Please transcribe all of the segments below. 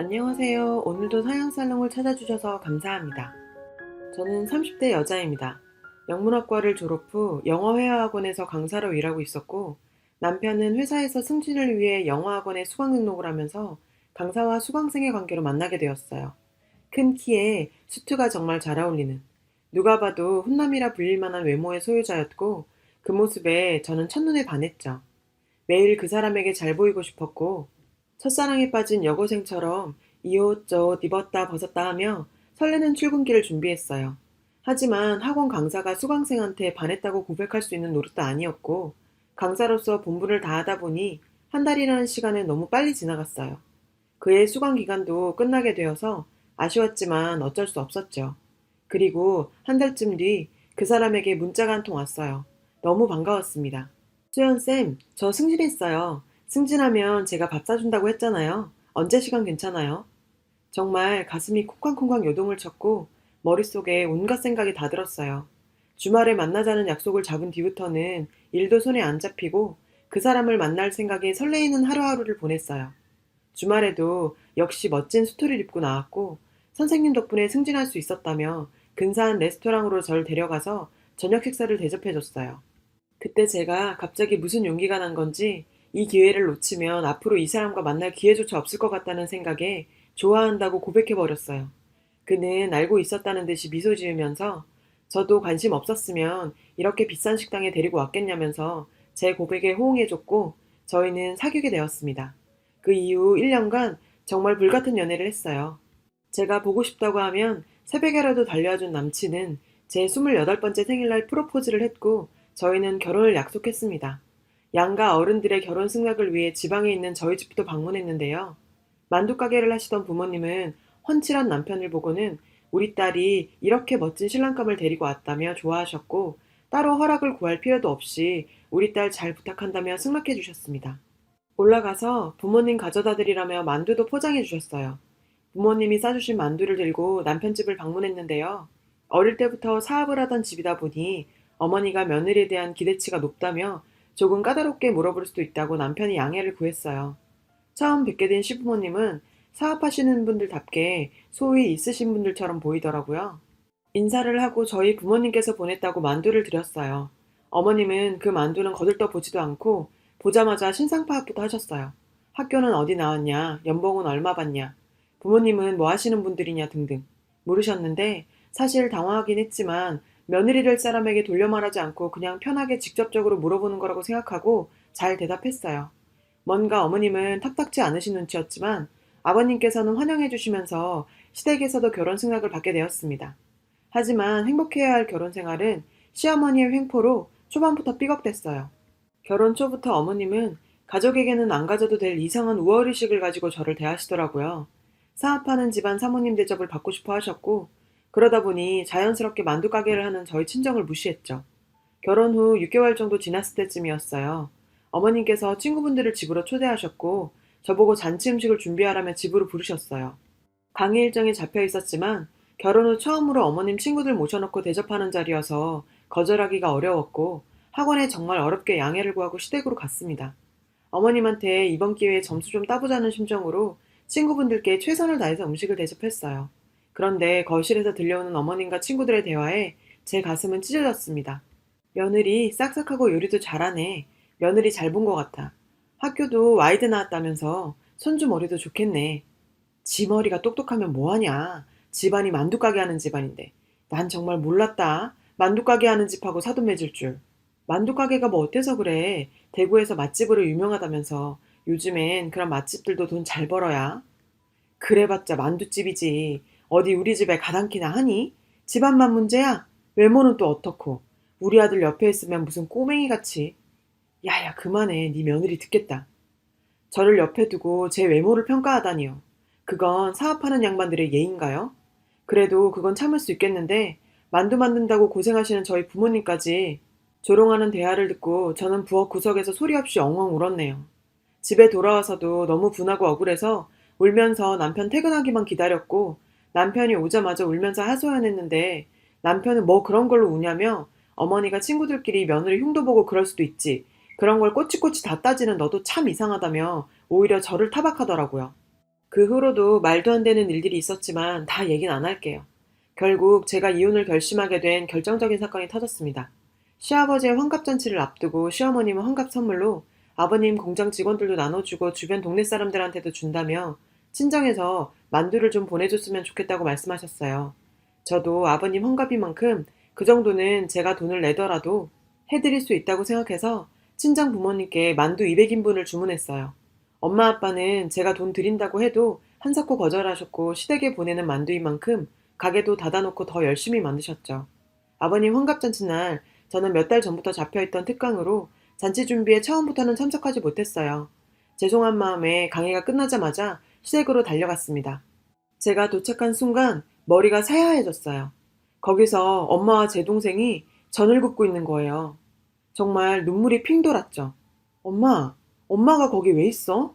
안녕하세요. 오늘도 사양살롱을 찾아주셔서 감사합니다. 저는 30대 여자입니다. 영문학과를 졸업 후 영어회화학원에서 강사로 일하고 있었고, 남편은 회사에서 승진을 위해 영어학원에 수강 등록을 하면서 강사와 수강생의 관계로 만나게 되었어요. 큰 키에 수트가 정말 잘 어울리는, 누가 봐도 훈남이라 불릴 만한 외모의 소유자였고, 그 모습에 저는 첫눈에 반했죠. 매일 그 사람에게 잘 보이고 싶었고, 첫사랑에 빠진 여고생처럼 이 옷 저 옷 입었다 벗었다 하며 설레는 출근길을 준비했어요. 하지만 학원 강사가 수강생한테 반했다고 고백할 수 있는 노릇도 아니었고, 강사로서 본분을 다하다 보니 한 달이라는 시간은 너무 빨리 지나갔어요. 그의 수강 기간도 끝나게 되어서 아쉬웠지만 어쩔 수 없었죠. 그리고 한 달쯤 뒤 그 사람에게 문자가 한 통 왔어요. 너무 반가웠습니다. 수연쌤, 저 승진했어요. 승진하면 제가 밥 사준다고 했잖아요. 언제 시간 괜찮아요? 정말 가슴이 콩쾅콩쾅 요동을 쳤고 머릿속에 온갖 생각이 다 들었어요. 주말에 만나자는 약속을 잡은 뒤부터는 일도 손에 안 잡히고 그 사람을 만날 생각에 설레이는 하루하루를 보냈어요. 주말에도 역시 멋진 수트를 입고 나왔고 선생님 덕분에 승진할 수 있었다며 근사한 레스토랑으로 저를 데려가서 저녁 식사를 대접해줬어요. 그때 제가 갑자기 무슨 용기가 난 건지 이 기회를 놓치면 앞으로 이 사람과 만날 기회조차 없을 것 같다는 생각에 좋아한다고 고백해버렸어요. 그는 알고 있었다는 듯이 미소 지으면서 저도 관심 없었으면 이렇게 비싼 식당에 데리고 왔겠냐면서 제 고백에 호응해줬고 저희는 사귀게 되었습니다. 그 이후 1년간 정말 불같은 연애를 했어요. 제가 보고 싶다고 하면 새벽에라도 달려와준 남친은 제 28번째 생일날 프로포즈를 했고 저희는 결혼을 약속했습니다. 양가 어른들의 결혼 승낙을 위해 지방에 있는 저희 집도 방문했는데요. 만두 가게를 하시던 부모님은 훤칠한 남편을 보고는 우리 딸이 이렇게 멋진 신랑감을 데리고 왔다며 좋아하셨고 따로 허락을 구할 필요도 없이 우리 딸 잘 부탁한다며 승낙해 주셨습니다. 올라가서 부모님 가져다 드리라며 만두도 포장해 주셨어요. 부모님이 싸주신 만두를 들고 남편 집을 방문했는데요. 어릴 때부터 사업을 하던 집이다 보니 어머니가 며느리에 대한 기대치가 높다며 조금 까다롭게 물어볼 수도 있다고 남편이 양해를 구했어요. 처음 뵙게 된 시부모님은 사업하시는 분들답게 소위 있으신 분들처럼 보이더라고요. 인사를 하고 저희 부모님께서 보냈다고 만두를 드렸어요. 어머님은 그 만두는 거들떠 보지도 않고 보자마자 신상 파악부터 하셨어요. 학교는 어디 나왔냐, 연봉은 얼마 받냐, 부모님은 뭐 하시는 분들이냐 등등 물으셨는데 사실 당황하긴 했지만 며느리 될 사람에게 돌려 말하지 않고 그냥 편하게 직접적으로 물어보는 거라고 생각하고 잘 대답했어요. 뭔가 어머님은 탁탁지 않으신 눈치였지만 아버님께서는 환영해 주시면서 시댁에서도 결혼 승낙을 받게 되었습니다. 하지만 행복해야 할 결혼 생활은 시어머니의 횡포로 초반부터 삐걱댔어요. 결혼 초부터 어머님은 가족에게는 안 가져도 될 이상한 우월의식을 가지고 저를 대하시더라고요. 사업하는 집안 사모님 대접을 받고 싶어 하셨고 그러다 보니 자연스럽게 만두 가게를 하는 저희 친정을 무시했죠. 결혼 후 6개월 정도 지났을 때쯤이었어요. 어머님께서 친구분들을 집으로 초대하셨고 저보고 잔치 음식을 준비하라며 집으로 부르셨어요. 강의 일정에 잡혀 있었지만 결혼 후 처음으로 어머님 친구들 모셔놓고 대접하는 자리여서 거절하기가 어려웠고 학원에 정말 어렵게 양해를 구하고 시댁으로 갔습니다. 어머님한테 이번 기회에 점수 좀 따보자는 심정으로 친구분들께 최선을 다해서 음식을 대접했어요. 그런데 거실에서 들려오는 어머님과 친구들의 대화에 제 가슴은 찢어졌습니다. 며느리 싹싹하고 요리도 잘하네. 며느리 잘 본 것 같아. 학교도 와이드 나왔다면서 손주 머리도 좋겠네. 지 머리가 똑똑하면 뭐하냐. 집안이 만두가게 하는 집안인데. 난 정말 몰랐다. 만두가게 하는 집하고 사돈 맺을 줄. 만두가게가 뭐 어때서 그래. 대구에서 맛집으로 유명하다면서. 요즘엔 그런 맛집들도 돈 잘 벌어야. 그래봤자 만두집이지. 어디 우리 집에 가당키나 하니? 집안만 문제야? 외모는 또 어떻고? 우리 아들 옆에 있으면 무슨 꼬맹이같이. 야야 그만해. 네 며느리 듣겠다. 저를 옆에 두고 제 외모를 평가하다니요. 그건 사업하는 양반들의 예인가요? 그래도 그건 참을 수 있겠는데 만두 만든다고 고생하시는 저희 부모님까지 조롱하는 대화를 듣고 저는 부엌 구석에서 소리 없이 엉엉 울었네요. 집에 돌아와서도 너무 분하고 억울해서 울면서 남편 퇴근하기만 기다렸고 남편이 오자마자 울면서 하소연했는데 남편은 뭐 그런 걸로 우냐며 어머니가 친구들끼리 며느리 흉도 보고 그럴 수도 있지. 그런 걸 꼬치꼬치 다 따지는 너도 참 이상하다며 오히려 저를 타박하더라고요. 그 후로도 말도 안 되는 일들이 있었지만 다 얘긴 안 할게요. 결국 제가 이혼을 결심하게 된 결정적인 사건이 터졌습니다. 시아버지의 환갑잔치를 앞두고 시어머님은 환갑 선물로 아버님 공장 직원들도 나눠주고 주변 동네 사람들한테도 준다며 친정에서 만두를 좀 보내줬으면 좋겠다고 말씀하셨어요. 저도 아버님 환갑인 만큼 그 정도는 제가 돈을 내더라도 해드릴 수 있다고 생각해서 친정 부모님께 만두 200인분을 주문했어요. 엄마 아빠는 제가 돈 드린다고 해도 한사코 거절하셨고 시댁에 보내는 만두인 만큼 가게도 닫아놓고 더 열심히 만드셨죠. 아버님 환갑잔치 날 저는 몇 달 전부터 잡혀있던 특강으로 잔치 준비에 처음부터는 참석하지 못했어요. 죄송한 마음에 강의가 끝나자마자 시댁으로 달려갔습니다. 제가 도착한 순간 머리가 새하얘졌어요. 거기서 엄마와 제 동생이 전을 굽고 있는 거예요. 정말 눈물이 핑 돌았죠. 엄마가 거기 왜 있어?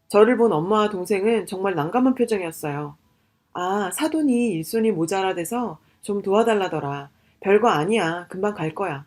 저를 본 엄마와 동생은 정말 난감한 표정이었어요. 아, 사돈이 일손이 모자라대서 좀 도와달라더라. 별거 아니야. 금방 갈 거야.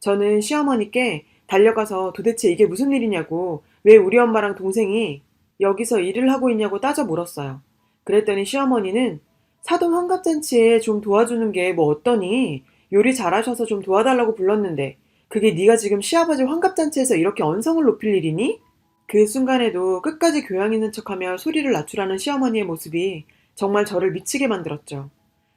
저는 시어머니께 달려가서 도대체 이게 무슨 일이냐고, 왜 우리 엄마랑 동생이 여기서 일을 하고 있냐고 따져 물었어요. 그랬더니 시어머니는 사돈 환갑잔치에 좀 도와주는 게 뭐 어떠니? 요리 잘하셔서 좀 도와달라고 불렀는데 그게 네가 지금 시아버지 환갑잔치에서 이렇게 언성을 높일 일이니? 그 순간에도 끝까지 교양 있는 척하며 소리를 낮추라는 시어머니의 모습이 정말 저를 미치게 만들었죠.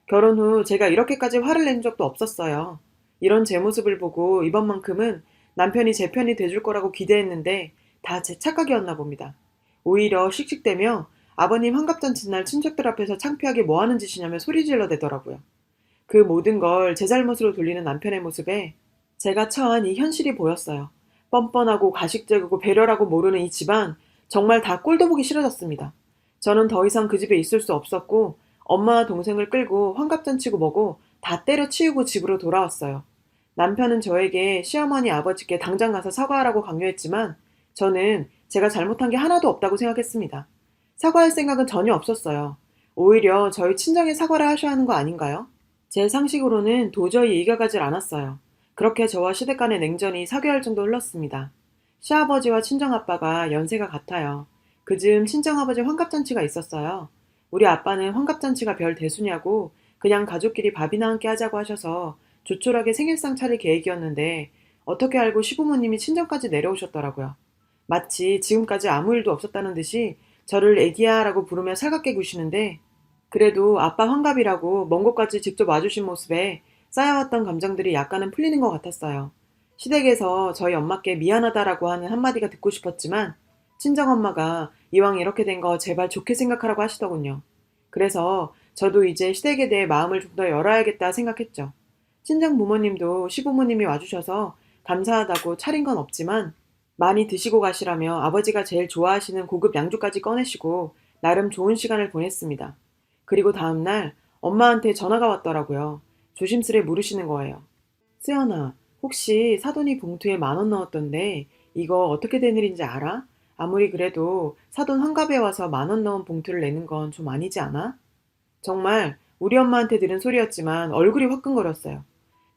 결혼 후 제가 이렇게까지 화를 낸 적도 없었어요. 이런 제 모습을 보고 이번만큼은 남편이 제 편이 돼줄 거라고 기대했는데 다 제 착각이었나 봅니다. 오히려 씩씩대며 아버님 환갑잔치 날 친척들 앞에서 창피하게 뭐 하는 짓이냐며 소리 질러대더라고요. 그 모든 걸 제 잘못으로 돌리는 남편의 모습에 제가 처한 이 현실이 보였어요. 뻔뻔하고 가식적이고 배려라고 모르는 이 집안, 정말 다 꼴도 보기 싫어졌습니다. 저는 더 이상 그 집에 있을 수 없었고 엄마와 동생을 끌고 환갑잔치고 뭐고 다 때려치우고 집으로 돌아왔어요. 남편은 저에게 시어머니 아버지께 당장 가서 사과하라고 강요했지만 저는 제가 잘못한 게 하나도 없다고 생각했습니다. 사과할 생각은 전혀 없었어요. 오히려 저희 친정에 사과를 하셔야 하는 거 아닌가요? 제 상식으로는 도저히 이겨가질 않았어요. 그렇게 저와 시댁 간의 냉전이 4개월 정도 흘렀습니다. 시아버지와 친정아빠가 연세가 같아요. 그즈음 친정아버지 환갑잔치가 있었어요. 우리 아빠는 환갑잔치가 별 대수냐고 그냥 가족끼리 밥이나 함께 하자고 하셔서 조촐하게 생일상 차릴 계획이었는데 어떻게 알고 시부모님이 친정까지 내려오셨더라고요. 마치 지금까지 아무 일도 없었다는 듯이 저를 애기야라고 부르며 살갑게 구시는데 그래도 아빠 환갑이라고 먼 곳까지 직접 와주신 모습에 쌓여왔던 감정들이 약간은 풀리는 것 같았어요. 시댁에서 저희 엄마께 미안하다라고 하는 한마디가 듣고 싶었지만 친정엄마가 이왕 이렇게 된 거 제발 좋게 생각하라고 하시더군요. 그래서 저도 이제 시댁에 대해 마음을 좀 더 열어야겠다 생각했죠. 친정 부모님도 시부모님이 와주셔서 감사하다고 차린 건 없지만 많이 드시고 가시라며 아버지가 제일 좋아하시는 고급 양주까지 꺼내시고 나름 좋은 시간을 보냈습니다. 그리고 다음날 엄마한테 전화가 왔더라고요. 조심스레 물으시는 거예요. 수연아, 혹시 사돈이 봉투에 10,000원 넣었던데 이거 어떻게 된 일인지 알아? 아무리 그래도 사돈 환갑에 와서 10,000원 넣은 봉투를 내는 건 좀 아니지 않아? 정말 우리 엄마한테 들은 소리였지만 얼굴이 화끈거렸어요.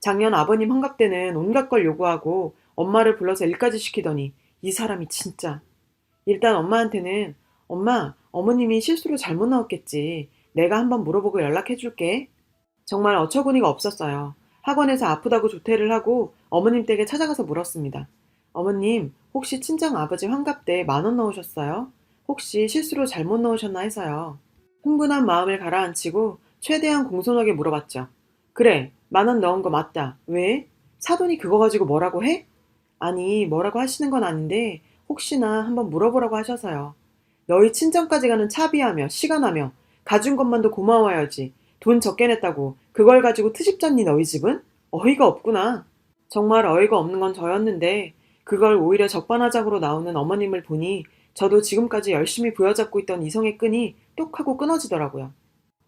작년 아버님 환갑 때는 온갖 걸 요구하고 엄마를 불러서 일까지 시키더니 이 사람이 진짜. 일단 엄마한테는 엄마, 어머님이 실수로 잘못 넣었겠지. 내가 한번 물어보고 연락해줄게. 정말 어처구니가 없었어요. 학원에서 아프다고 조퇴를 하고 어머님 댁에 찾아가서 물었습니다. 어머님, 혹시 친정 아버지 환갑 때 10,000원 넣으셨어요? 혹시 실수로 잘못 넣으셨나 해서요. 흥분한 마음을 가라앉히고 최대한 공손하게 물어봤죠. 그래, 10,000원 넣은 거 맞다. 왜? 사돈이 그거 가지고 뭐라고 해? 아니, 뭐라고 하시는 건 아닌데 혹시나 한번 물어보라고 하셔서요. 너희 친정까지 가는 차비하며 시간하며 가준 것만도 고마워야지. 돈 적게 냈다고 그걸 가지고 트집 졌니 너희 집은? 어이가 없구나. 정말 어이가 없는 건 저였는데 그걸 오히려 적반하장으로 나오는 어머님을 보니 저도 지금까지 열심히 부여잡고 있던 이성의 끈이 똑 하고 끊어지더라고요.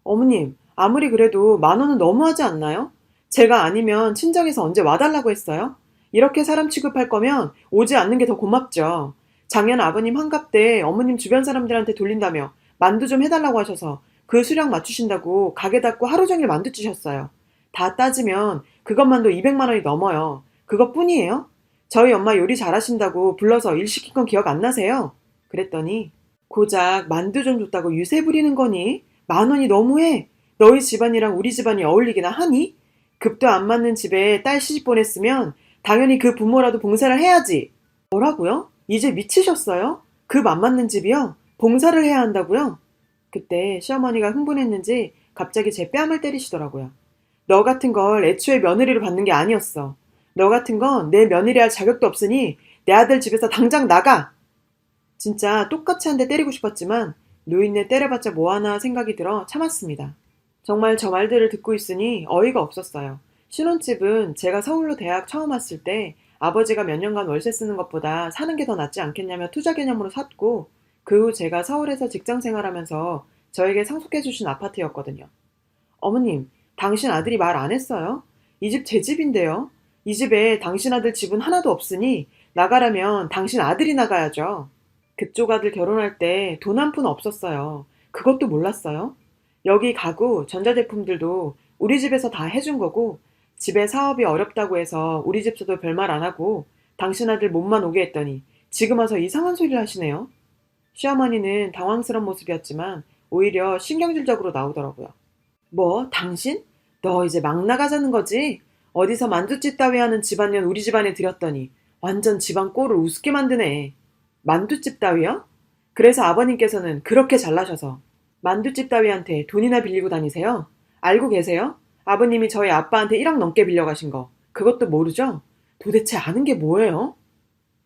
어머님, 아무리 그래도 10,000원은 너무하지 않나요? 제가 아니면 친정에서 언제 와달라고 했어요? 이렇게 사람 취급할 거면 오지 않는 게 더 고맙죠. 작년 아버님 환갑 때 어머님 주변 사람들한테 돌린다며 만두 좀 해달라고 하셔서 그 수량 맞추신다고 가게 닫고 하루 종일 만두 찌셨어요. 다 따지면 그것만도 200만 원이 넘어요. 그것뿐이에요? 저희 엄마 요리 잘하신다고 불러서 일 시킨 건 기억 안 나세요? 그랬더니 고작 만두 좀 줬다고 유세 부리는 거니? 10,000원이 너무해. 너희 집안이랑 우리 집안이 어울리기나 하니? 급도 안 맞는 집에 딸 시집 보냈으면 당연히 그 부모라도 봉사를 해야지. 뭐라고요? 이제 미치셨어요? 급 안 맞는 집이요? 봉사를 해야 한다고요? 그때 시어머니가 흥분했는지 갑자기 제 뺨을 때리시더라고요. 너 같은 걸 애초에 며느리로 받는 게 아니었어. 너 같은 건 내 며느리 할 자격도 없으니 내 아들 집에서 당장 나가! 진짜 똑같이 한 대 때리고 싶었지만 노인네 때려봤자 뭐하나 생각이 들어 참았습니다. 정말 저 말들을 듣고 있으니 어이가 없었어요. 신혼집은 제가 서울로 대학 처음 왔을 때 아버지가 몇 년간 월세 쓰는 것보다 사는 게 더 낫지 않겠냐며 투자 개념으로 샀고, 그 후 제가 서울에서 직장 생활하면서 저에게 상속해 주신 아파트였거든요. 어머님, 당신 아들이 말 안 했어요? 이 집 제 집인데요. 이 집에 당신 아들 집은 하나도 없으니 나가려면 당신 아들이 나가야죠. 그쪽 아들 결혼할 때 돈 한 푼 없었어요. 그것도 몰랐어요? 여기 가구, 전자제품들도 우리 집에서 다 해준 거고, 집에 사업이 어렵다고 해서 우리 집서도 별말 안 하고 당신 아들 몸만 오게 했더니 지금 와서 이상한 소리를 하시네요. 시어머니는 당황스러운 모습이었지만 오히려 신경질적으로 나오더라고요. 뭐, 당신? 너 이제 막 나가자는 거지? 어디서 만두집 따위 하는 집안년 우리 집안에 들였더니 완전 집안 꼴을 우습게 만드네. 만두집 따위요? 그래서 아버님께서는 그렇게 잘나셔서 만두집 따위한테 돈이나 빌리고 다니세요? 알고 계세요? 아버님이 저희 아빠한테 1억 넘게 빌려가신 거. 그것도 모르죠? 도대체 아는 게 뭐예요?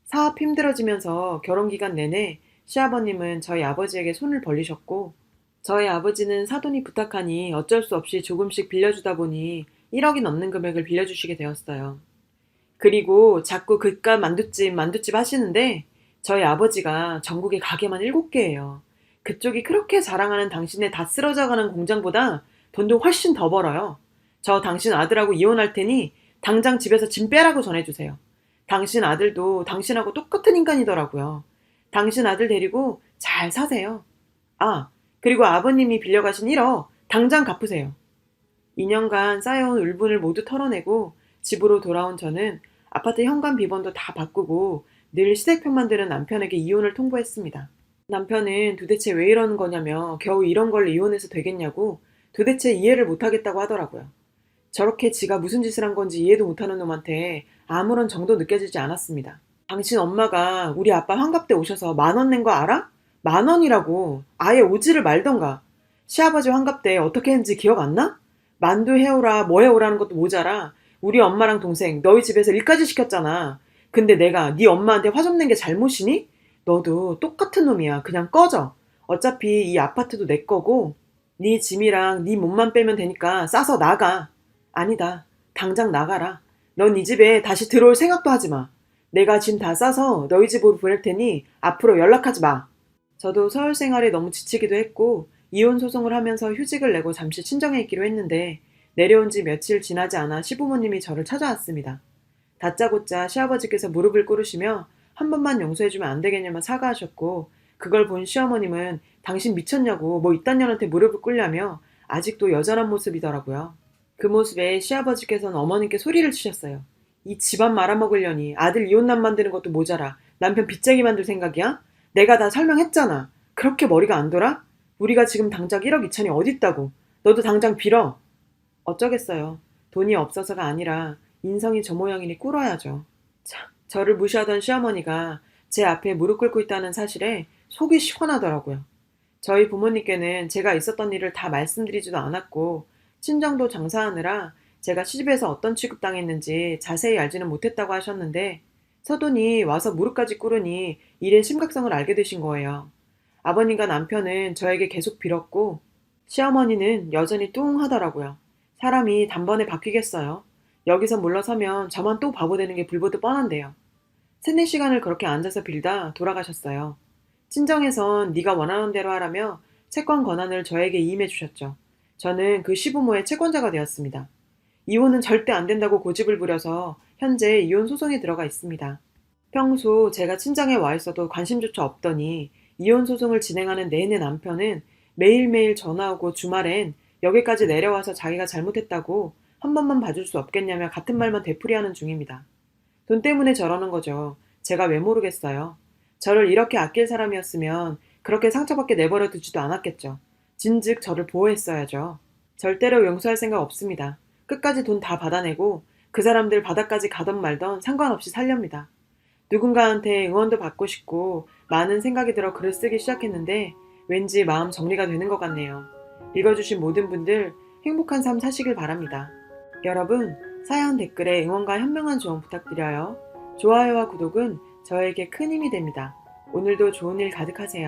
사업 힘들어지면서 결혼기간 내내 시아버님은 저희 아버지에게 손을 벌리셨고, 저희 아버지는 사돈이 부탁하니 어쩔 수 없이 조금씩 빌려주다 보니 1억이 넘는 금액을 빌려주시게 되었어요. 그리고 자꾸 그깟 만두집 하시는데 저희 아버지가 전국에 가게만 7개예요. 그쪽이 그렇게 자랑하는 당신의 다 쓰러져가는 공장보다 돈도 훨씬 더 벌어요. 저 당신 아들하고 이혼할 테니 당장 집에서 짐 빼라고 전해주세요. 당신 아들도 당신하고 똑같은 인간이더라고요. 당신 아들 데리고 잘 사세요. 아, 그리고 아버님이 빌려가신 1억 당장 갚으세요. 2년간 쌓여온 울분을 모두 털어내고 집으로 돌아온 저는 아파트 현관 비번도 다 바꾸고 늘 시댁편만 드는 남편에게 이혼을 통보했습니다. 남편은 도대체 왜 이러는 거냐며 겨우 이런 걸로 이혼해서 되겠냐고 도대체 이해를 못하겠다고 하더라고요. 저렇게 지가 무슨 짓을 한 건지 이해도 못하는 놈한테 아무런 정도 느껴지지 않았습니다. 당신 엄마가 우리 아빠 환갑 때 오셔서 10,000원 낸 거 알아? 10,000원이라고. 아예 오지를 말던가. 시아버지 환갑 때 어떻게 했는지 기억 안 나? 만두 해오라 뭐 해오라는 것도 모자라 우리 엄마랑 동생 너희 집에서 일까지 시켰잖아. 근데 내가 네 엄마한테 화 좀 낸 게 잘못이니? 너도 똑같은 놈이야. 그냥 꺼져. 어차피 이 아파트도 내 거고 네 짐이랑 네 몸만 빼면 되니까 싸서 나가. 아니다. 당장 나가라. 넌 이 집에 다시 들어올 생각도 하지 마. 내가 짐 다 싸서 너희 집으로 보낼 테니 앞으로 연락하지 마. 저도 서울 생활에 너무 지치기도 했고 이혼 소송을 하면서 휴직을 내고 잠시 친정에 있기로 했는데 내려온 지 며칠 지나지 않아 시부모님이 저를 찾아왔습니다. 다짜고짜 시아버지께서 무릎을 꿇으시며 한 번만 용서해주면 안 되겠냐며 사과하셨고, 그걸 본 시어머님은 당신 미쳤냐고 뭐 이딴 년한테 무릎을 꿇냐며 아직도 여전한 모습이더라고요. 그 모습에 시아버지께서는 어머님께 소리를 치셨어요. 이 집안 말아먹으려니 아들 이혼남 만드는 것도 모자라 남편 빚쟁이 만들 생각이야? 내가 다 설명했잖아. 그렇게 머리가 안 돌아? 우리가 지금 당장 1억 2천이 어딨다고. 너도 당장 빌어. 어쩌겠어요. 돈이 없어서가 아니라 인성이 저 모양이니 꿇어야죠. 참, 저를 무시하던 시어머니가 제 앞에 무릎 꿇고 있다는 사실에 속이 시원하더라고요. 저희 부모님께는 제가 있었던 일을 다 말씀드리지도 않았고 친정도 장사하느라 제가 시집에서 어떤 취급당했는지 자세히 알지는 못했다고 하셨는데 서돈이 와서 무릎까지 꿇으니 일의 심각성을 알게 되신 거예요. 아버님과 남편은 저에게 계속 빌었고 시어머니는 여전히 뚱하더라고요. 사람이 단번에 바뀌겠어요. 여기서 물러서면 저만 또 바보 되는 게 불보듯 뻔한데요. 3-4시간을 그렇게 앉아서 빌다 돌아가셨어요. 친정에선 네가 원하는 대로 하라며 채권 권한을 저에게 이임해 주셨죠. 저는 그 시부모의 채권자가 되었습니다. 이혼은 절대 안 된다고 고집을 부려서 현재 이혼 소송에 들어가 있습니다. 평소 제가 친정에 와 있어도 관심조차 없더니 이혼 소송을 진행하는 내내 남편은 매일매일 전화오고 주말엔 여기까지 내려와서 자기가 잘못했다고 한 번만 봐줄 수 없겠냐며 같은 말만 되풀이하는 중입니다. 돈 때문에 저러는 거죠. 제가 왜 모르겠어요. 저를 이렇게 아낄 사람이었으면 그렇게 상처받게 내버려 두지도 않았겠죠. 진즉 저를 보호했어야죠. 절대로 용서할 생각 없습니다. 끝까지 돈 다 받아내고 그 사람들 바닥까지 가던 말던 상관없이 살렵니다. 누군가한테 응원도 받고 싶고 많은 생각이 들어 글을 쓰기 시작했는데 왠지 마음 정리가 되는 것 같네요. 읽어주신 모든 분들 행복한 삶 사시길 바랍니다. 여러분, 사연 댓글에 응원과 현명한 조언 부탁드려요. 좋아요와 구독은 저에게 큰 힘이 됩니다. 오늘도 좋은 일 가득하세요.